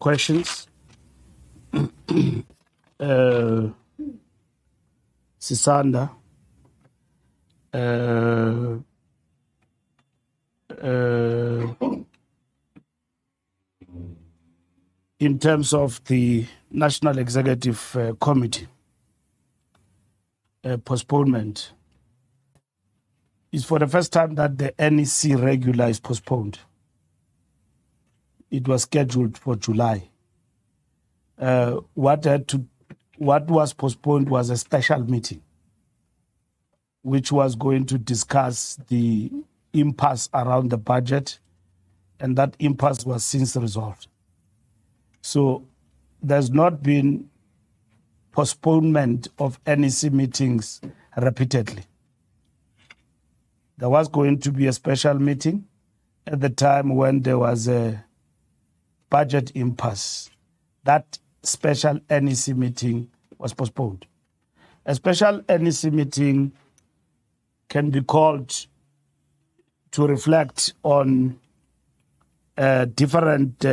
questions. Sisanda. In terms of the National Executive Committee postponement, it's for the first time that the NEC regular is postponed. It was scheduled for July. What was postponed was a special meeting, which was going to discuss the impasse around the budget, and that impasse was since resolved. So there's not been postponement of NEC meetings repeatedly. There was going to be a special meeting at the time when there was a budget impasse. That special NEC meeting was postponed. A special NEC meeting can be called to reflect on different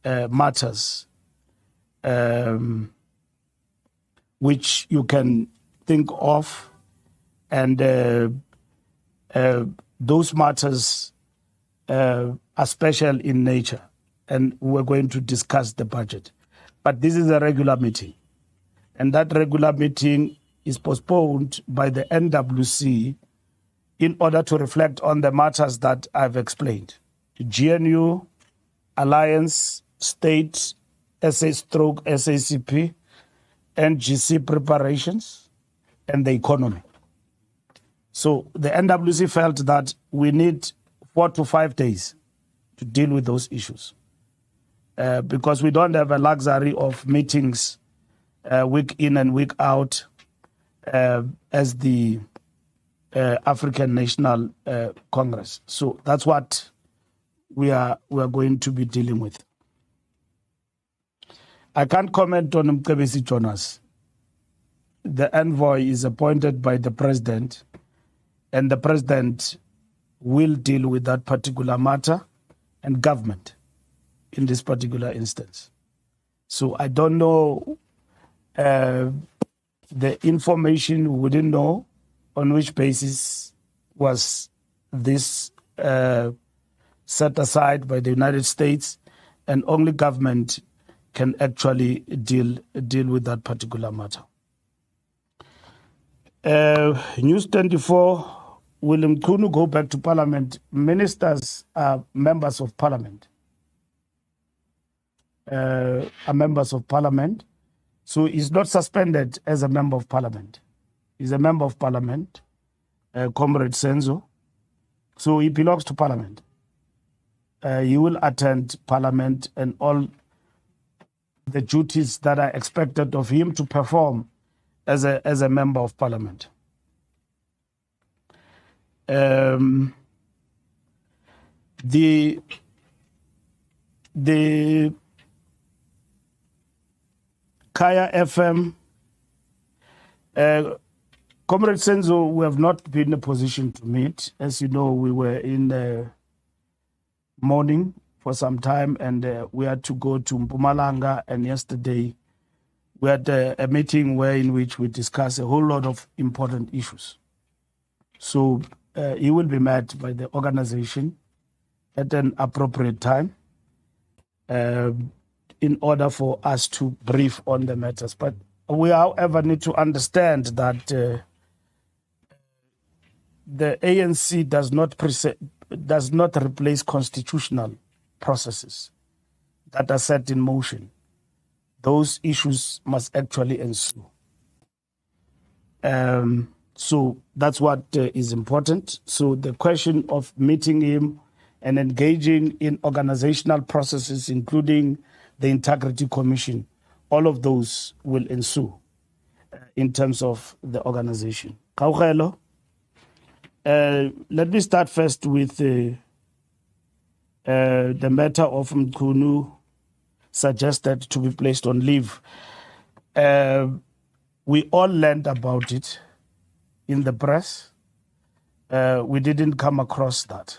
matters which you can think of, and those matters are special in nature, and we're going to discuss the budget. But this is a regular meeting, and that regular meeting is postponed by the NWC in order to reflect on the matters that I've explained: GNU, Alliance, State, SA/SACP, NGC preparations, and the economy. So the NWC felt that we need 4 to 5 days to deal with those issues because we don't have a luxury of meetings week in and week out as the African National Congress. So that's what we are going to be dealing with. I can't comment on Mkebisi Jonas. The envoy is appointed by the president, and the president will deal with that particular matter and government in this particular instance. So I don't know the information. We wouldn't know on which basis was this set aside by the United States, and only government can actually deal with that particular matter. News 24, will Mchunu go back to Parliament? Ministers are members of Parliament. So he's not suspended as a member of Parliament. He's a member of Parliament, Comrade Senzo. So he belongs to Parliament. He will attend Parliament and all the duties that are expected of him to perform as a member of Parliament. The Kaya FM, Comrade Senzo, we have not been in a position to meet. As you know, we were in mourning for some time, and we had to go to Mpumalanga, and yesterday we had a meeting in which we discussed a whole lot of important issues. So he will be met by the organization at an appropriate time in order for us to brief on the matters. But we, however, need to understand that the ANC does not replace constitutional processes that are set in motion. Those issues must actually ensue. So that's what is important. So the question of meeting him and engaging in organizational processes, including the Integrity Commission, all of those will ensue in terms of the organization. Kaugelo, let me start first with the matter of Mchunu suggested to be placed on leave. We all learned about it in the press. We didn't come across that.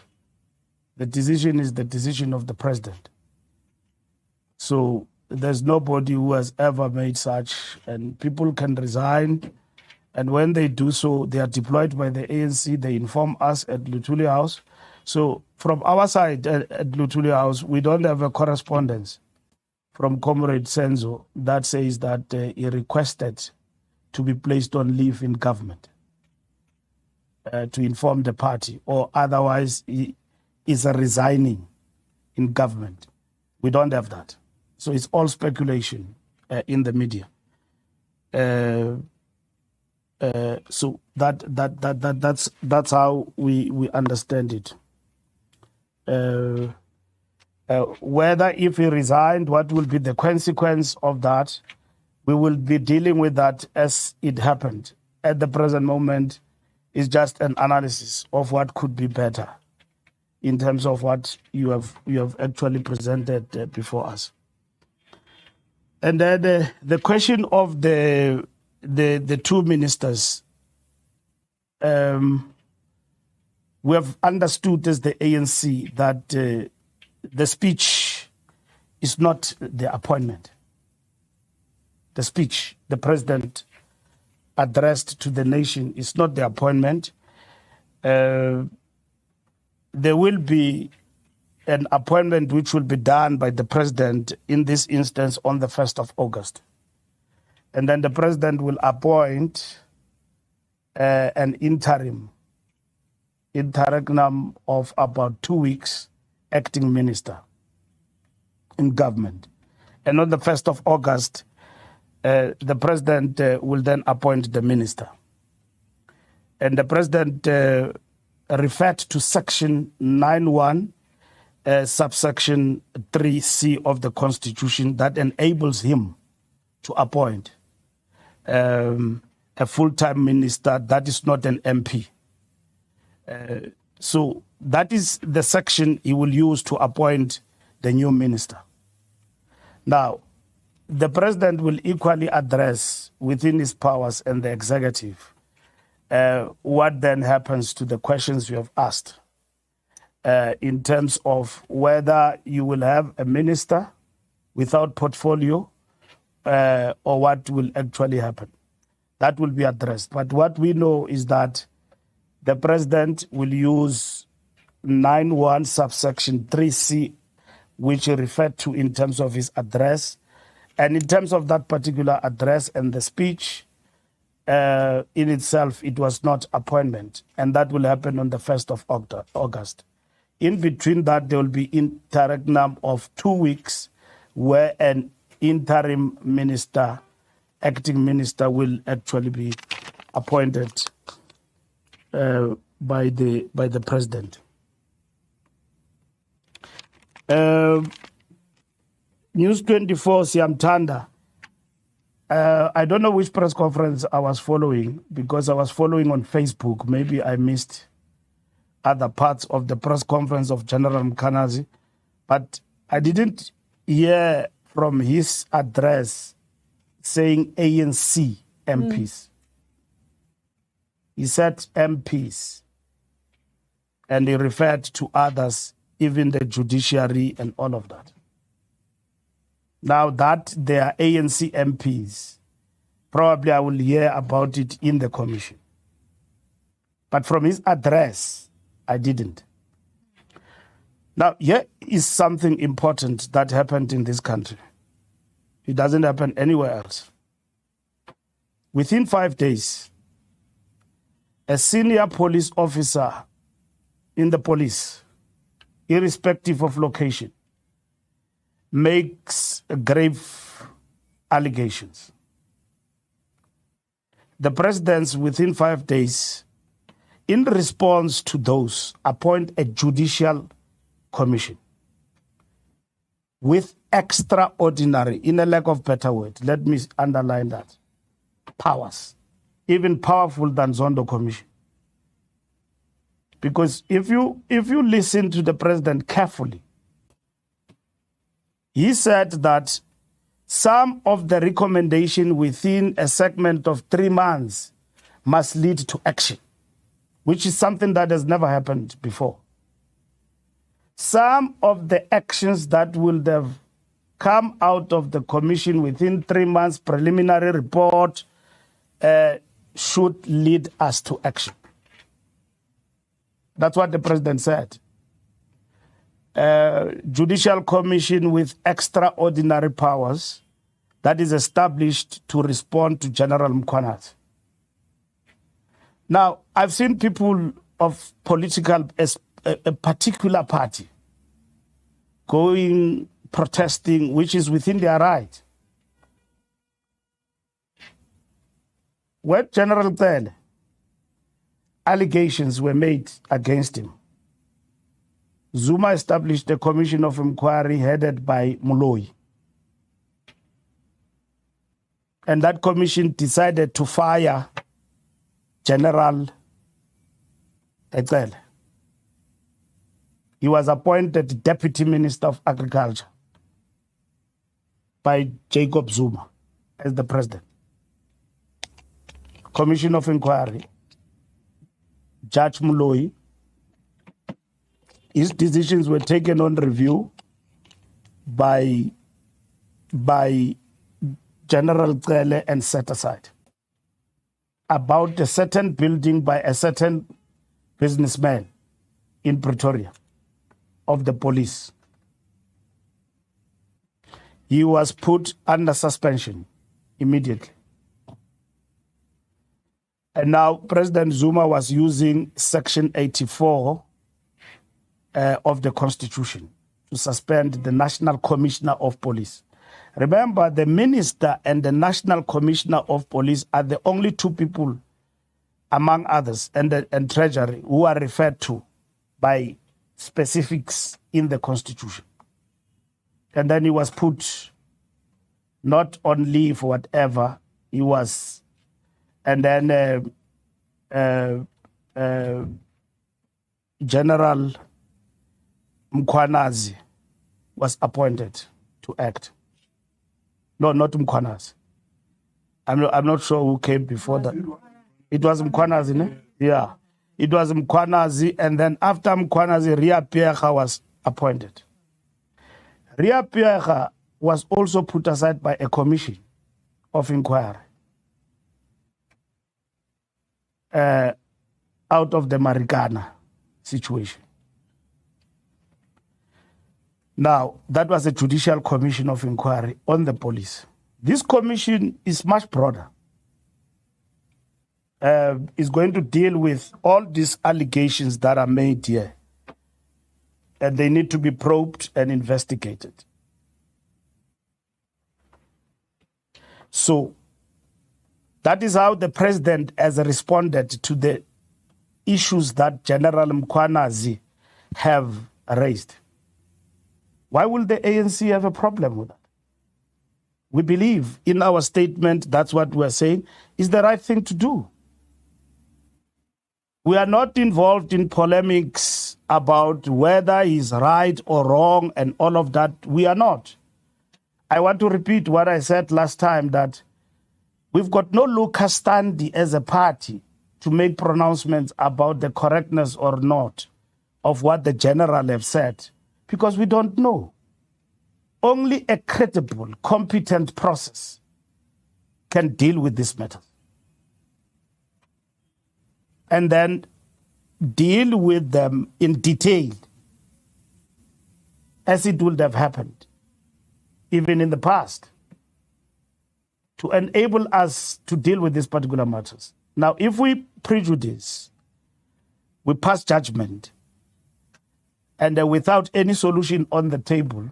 The decision is the decision of the president. So there's nobody who has ever made such, and people can resign. And when they do so, they are deployed by the ANC. They inform us at Luthuli House. So from our side at Luthuli House, we don't have a correspondence from Comrade Senzo that says that he requested to be placed on leave in government to inform the party, or otherwise he is resigning in government. We don't have that. So it's all speculation in the media. So that's how we understand it. Whether if he resigned, what will be the consequence of that? We will be dealing with that as it happened. At the present moment, it's just an analysis of what could be better in terms of what you have actually presented before us. And then the question of the two ministers, we have understood as the ANC that the speech is not the appointment. The speech the president addressed to the nation is not the appointment. There will be an appointment which will be done by the president in this instance on the 1st of August. And then the president will appoint an interim of about 2 weeks acting minister in government. And on the 1st of August, the president will then appoint the minister. And the president referred to section 9(1), subsection 3C of the Constitution that enables him to appoint a full-time minister that is not an MP. So that is the section he will use to appoint the new minister. Now, the president will equally address within his powers and the executive what then happens to the questions you have asked in terms of whether you will have a minister without portfolio or what will actually happen. That will be addressed. But what we know is that the president will use 9(1) subsection 3C, which he referred to in terms of his address. And in terms of that particular address and the speech, in itself, it was not appointment. And that will happen on the 1st of August. In between that, there will be interim of 2 weeks where an interim minister, acting minister, will actually be appointed by the president. News 24, Siamtanda. I don't know which press conference I was following because I was following on Facebook. Maybe I missed other parts of the press conference of General Mkhanazi, but I didn't hear from his address saying ANC MPs. He said MPs, and he referred to others, even the judiciary and all of that. Now that they are ANC MPs, probably I will hear about it in the commission. But from his address, I didn't. Now, here is something important that happened in this country. It doesn't happen anywhere else. Within 5 days, a senior police officer in the police, irrespective of location, makes grave allegations. The president, within 5 days, in response to those, appoint a judicial commission with extraordinary, in a lack of better word, let me underline that, powers, even powerful than Zondo Commission. Because if you listen to the president carefully, he said that some of the recommendation within a segment of 3 months must lead to action, which is something that has never happened before. Some of the actions that will have come out of the commission within 3 months, preliminary report, should lead us to action. That's what the president said. Judicial commission with extraordinary powers that is established to respond to General Mkhwanazi. Now, I've seen people of a particular party going, protesting, which is within their right. When General Tele, allegations were made against him, Zuma established a commission of inquiry headed by Moloi. And that commission decided to fire General Tele. He was appointed Deputy Minister of Agriculture by Jacob Zuma as the president. Commission of Inquiry, Judge Moloi, his decisions were taken on review by General Tele and set aside. About a certain building by a certain businessman in Pretoria of the police. He was put under suspension immediately. And now President Zuma was using Section 84 of the Constitution to suspend the National Commissioner of Police. Remember, the Minister and the National Commissioner of Police are the only two people, among others, and Treasury, who are referred to by specifics in the Constitution. And then he was put not on leave or whatever, he was, and then General Mkhwanazi was appointed to act. No, not Mkhwanazi. I'm not sure who came before that. It was Mkhwanazi, no? Yeah. It was Mkhwanazi, and then after Mkhwanazi, Ria Pierre was appointed. Ria Pierre was also put aside by a commission of inquiry out of the Marikana situation. Now, that was a judicial commission of inquiry on the police. This commission is much broader. It's going to deal with all these allegations that are made here. And they need to be probed and investigated. So, that is how the president has responded to the issues that General Mkhwanazi have raised. Why will the ANC have a problem with that? We believe in our statement, that's what we're saying, is the right thing to do. We are not involved in polemics about whether he's right or wrong and all of that. We are not. I want to repeat what I said last time, that we've got no locus standi as a party to make pronouncements about the correctness or not of what the general have said, because we don't know. Only a credible, competent process can deal with this matter. And then deal with them in detail, as it would have happened, even in the past, to enable us to deal with these particular matters. Now, if we prejudice, we pass judgment, and without any solution on the table,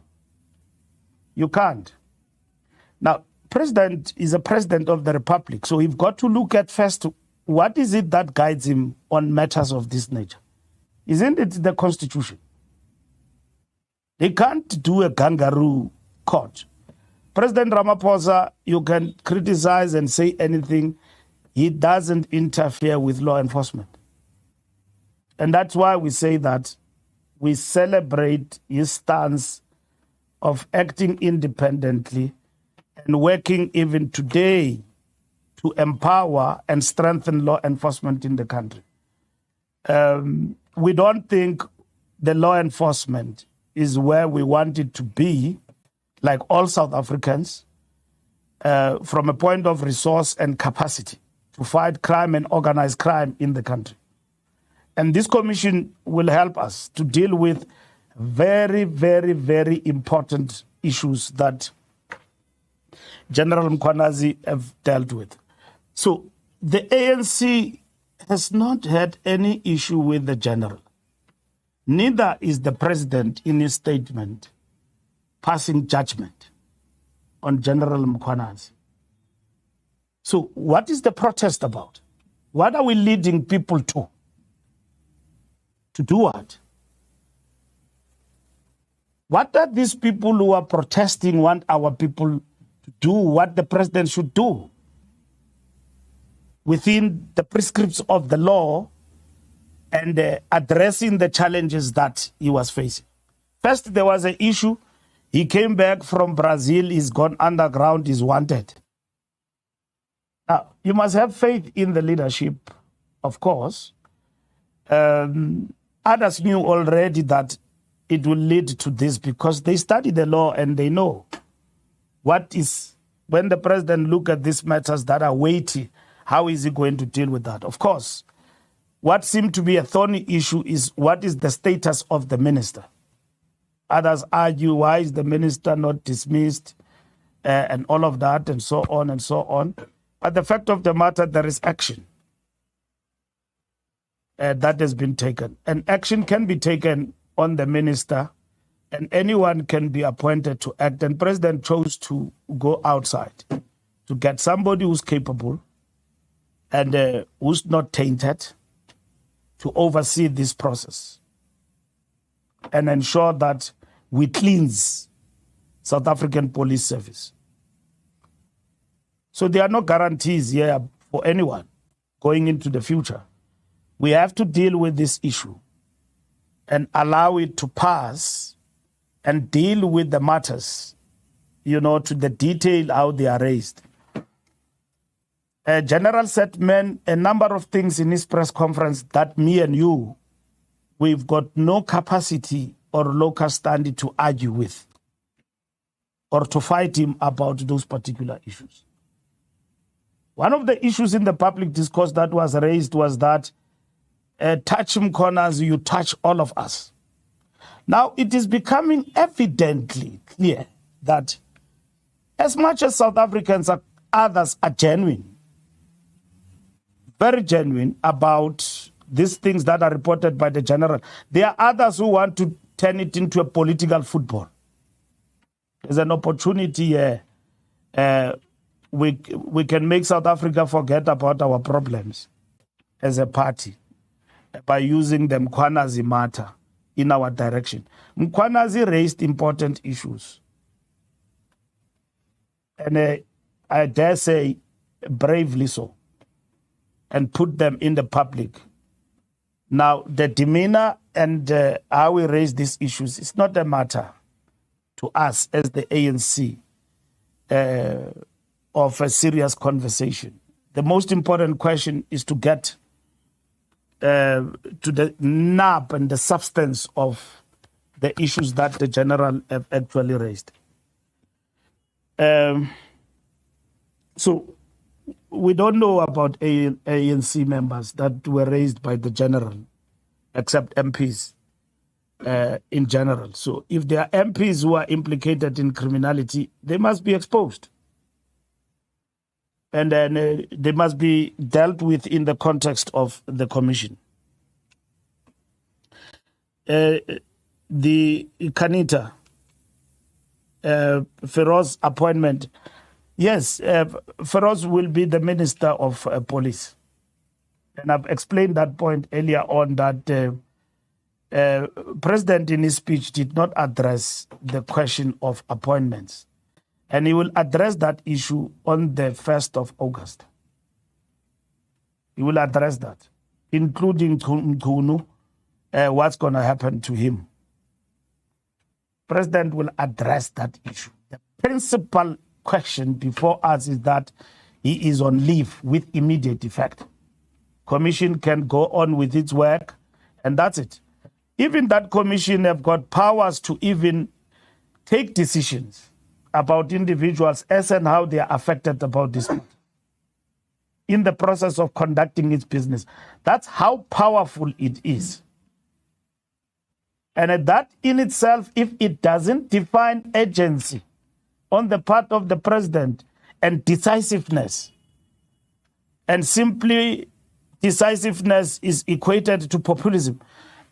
you can't. Now, president is a president of the republic, so you've got to look at first, what is it that guides him on matters of this nature? Isn't it the Constitution? They can't do a kangaroo court. President Ramaphosa, you can criticize and say anything. He doesn't interfere with law enforcement. And that's why we say that we celebrate his stance of acting independently and working even today to empower and strengthen law enforcement in the country. We don't think the law enforcement is where we want it to be like all South Africans, from a point of resource and capacity to fight crime and organized crime in the country. And this commission will help us to deal with very, very, very important issues that General Mkhwanazi have dealt with. So the ANC has not had any issue with the general. Neither is the president in his statement passing judgment on General Mkhwanazi. So what is the protest about? What are we leading people to? To do what? What are these people who are protesting want our people to do what the president should do within the prescripts of the law and addressing the challenges that he was facing? First, there was an issue. He came back from Brazil, he's gone underground, he's wanted. Now, you must have faith in the leadership, of course. Others knew already that it will lead to this because they study the law and they know what is, when the president look at these matters that are weighty, how is he going to deal with that? Of course, what seemed to be a thorny issue is what is the status of the minister? Others argue, why is the minister not dismissed and all of that and so on and so on. But the fact of the matter, there is action that has been taken. And action can be taken on the minister and anyone can be appointed to act. And President chose to go outside to get somebody who's capable and who's not tainted to oversee this process and ensure that we cleanse South African police service. So there are no guarantees here for anyone going into the future. We have to deal with this issue and allow it to pass and deal with the matters, you know, to the detail how they are raised. General said, a number of things in his press conference that me and you, we've got no capacity or local standing to argue with or to fight him about those particular issues. One of the issues in the public discourse that was raised was that touch Mkhwanazi, you touch all of us. Now, it is becoming evidently clear that as much as South Africans are, others are genuine, very genuine about these things that are reported by the general, there are others who want to turn it into a political football. There's an opportunity here. We can make South Africa forget about our problems as a party by using the Mkhwanazi matter in our direction. Mkhwanazi raised important issues. And I dare say bravely so, and put them in the public. Now, the demeanor and how we raise these issues is not a matter to us as the ANC of a serious conversation. The most important question is to get to the nub and the substance of the issues that the general have actually raised. So we don't know about ANC members that were raised by the general, except MPs in general. So if there are MPs who are implicated in criminality, they must be exposed. And then they must be dealt with in the context of the commission. The Kanita, Feroz appointment. Yes, Feroz will be the Minister of Police. And I've explained that point earlier on that President in his speech did not address the question of appointments. And he will address that issue on the 1st of August. He will address that, including Mchunu, what's going to happen to him. President will address that issue. The principal question before us is that he is on leave with immediate effect. Commission can go on with its work, and that's it. Even that commission have got powers to even take decisions about individuals as and how they are affected about this matter in the process of conducting its business. That's how powerful it is. And that in itself, if it doesn't define agency on the part of the president and decisiveness, and simply decisiveness is equated to populism,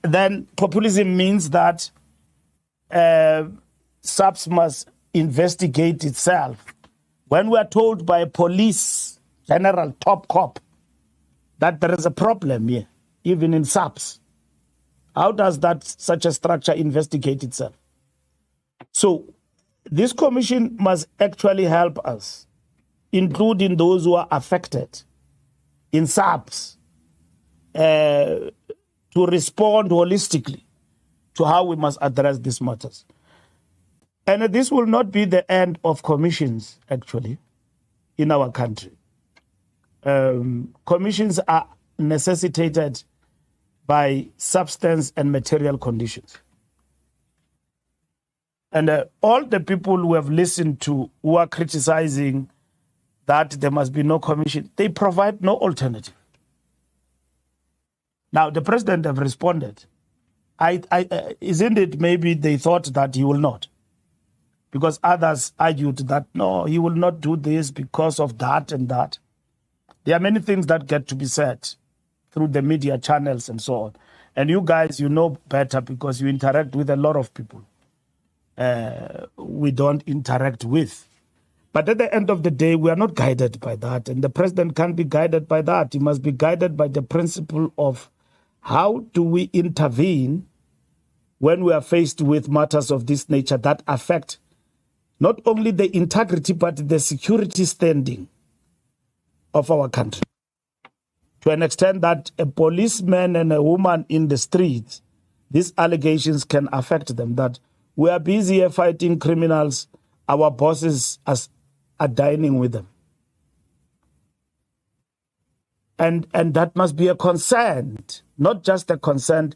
then populism means that SAPS must investigate itself. When we are told by a police general, top cop, that there is a problem here, even in SAPS, how does that such a structure investigate itself? So this commission must actually help us, including those who are affected in SAPS, to respond holistically to how we must address these matters. And this will not be the end of commissions, actually, in our country. Commissions are necessitated by substance and material conditions. And all the people who have listened to, who are criticizing that there must be no commission, they provide no alternative. Now, the president have responded. Isn't it maybe they thought that he will not? Because others argued that, no, he will not do this because of that and that. There are many things that get to be said through the media channels and so on. And you guys, you know better because you interact with a lot of people we don't interact with. But at the end of the day, we are not guided by that. And the president can't be guided by that. He must be guided by the principle of how do we intervene when we are faced with matters of this nature that affect not only the integrity, but the security standing of our country. To an extent that a policeman and a woman in the streets, these allegations can affect them, that we are busy here fighting criminals, our bosses are dining with them. And that must be a concern, not just a concern.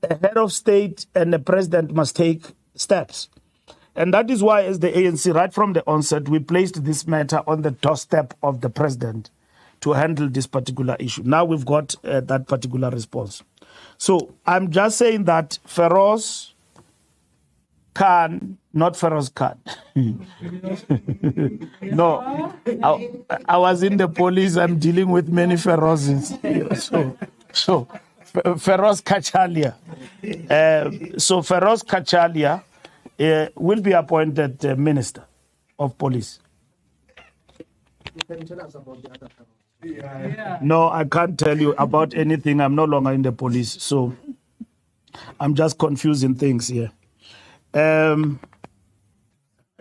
A head of state and the president must take steps. And that is why, as the ANC, right from the onset, we placed this matter on the doorstep of the president to handle this particular issue. Now we've got that particular response. So I'm just saying that Feroz Khan, not Feroz Khan. No, I was in the police. I'm dealing with many Ferozes. So Feroz Kachalia. So Feroz Kachalia will be appointed Minister of Police. You can tell us about the other Feroz. No, I can't tell you about anything. I'm no longer in the police, so I'm just confusing things here.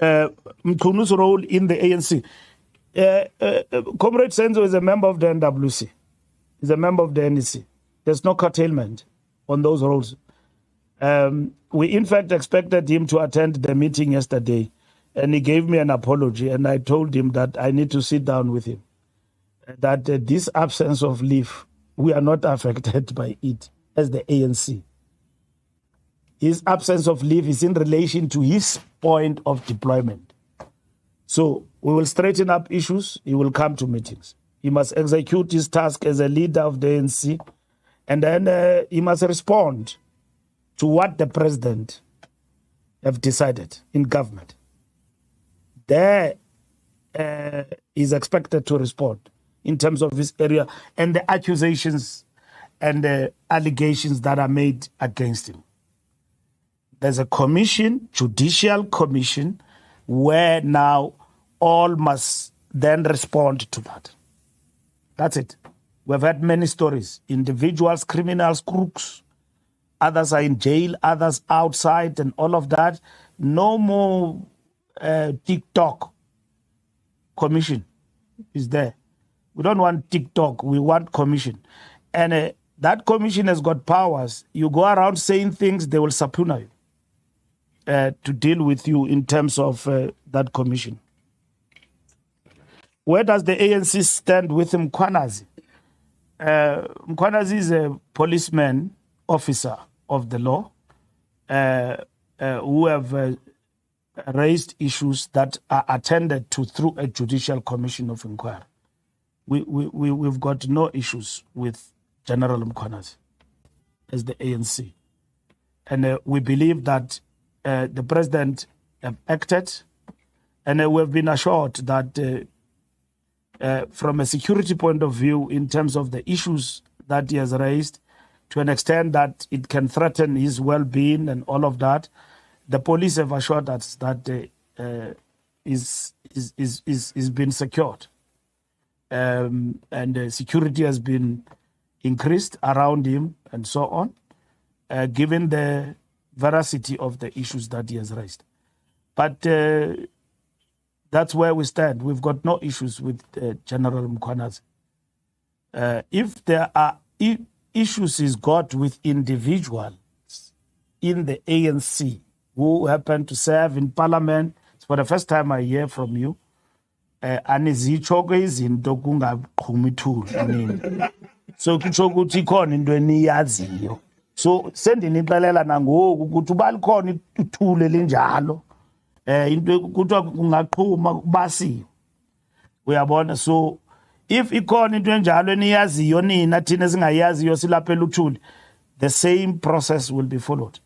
Mchunu's role in the ANC. Comrade Senzo is a member of the NWC. He's a member of the NEC. There's no curtailment on those roles. We, in fact, expected him to attend the meeting yesterday, and he gave me an apology, and I told him that I need to sit down with him, that this absence of leave, we are not affected by it as the ANC. His absence of leave is in relation to his point of deployment. So we will straighten up issues. He will come to meetings. He must execute his task as a leader of the ANC, and then he must respond to what the president have decided in government. There is expected to respond in terms of his area and the accusations and the allegations that are made against him. There's a commission, Judicial Commission, where now all must then respond to that. That's it. We've had many stories. Individuals, criminals, crooks. Others are in jail, others outside, and all of that. No more TikTok commission is there. We don't want TikTok. We want commission. And that commission has got powers. You go around saying things, they will subpoena you to deal with you in terms of that commission. Where does the ANC stand with Mkhwanazi? Mkhwanazi is a policeman, officer of the law, who have raised issues that are attended to through a judicial commission of inquiry. We've got no issues with General Mkhwana as the ANC. And we believe that the president have acted, and we've been assured that from a security point of view, in terms of the issues that he has raised, to an extent that it can threaten his well-being and all of that, the police have assured us that is been secured, and security has been increased around him and so on, given the veracity of the issues that he has raised. But that's where we stand. We've got no issues with General Mkhwana. If there are issues he's got with individuals in the ANC who happen to serve in parliament, it's for the first time I hear from you, anizitsho-ke izinto kungaqhumi ithuli. So kutsho ukuthi ikhona into eniyaziyo. So sendinixelela nangoku ukuthi uba likhona ithule linjalo, into kuthiwa kungaqhuma kubasiwe. Uyabona? So if ikhona into enjalo eniyaziyo nina thina singayaziyo silapha eluthuli, the same process will be followed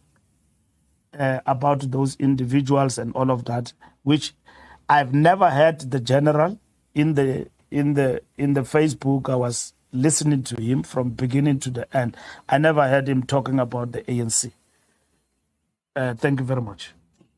about those individuals and all of that, which I've never heard the general in the Facebook. I was listening to him from beginning to the end. I never heard him talking about the ANC. Thank you very much.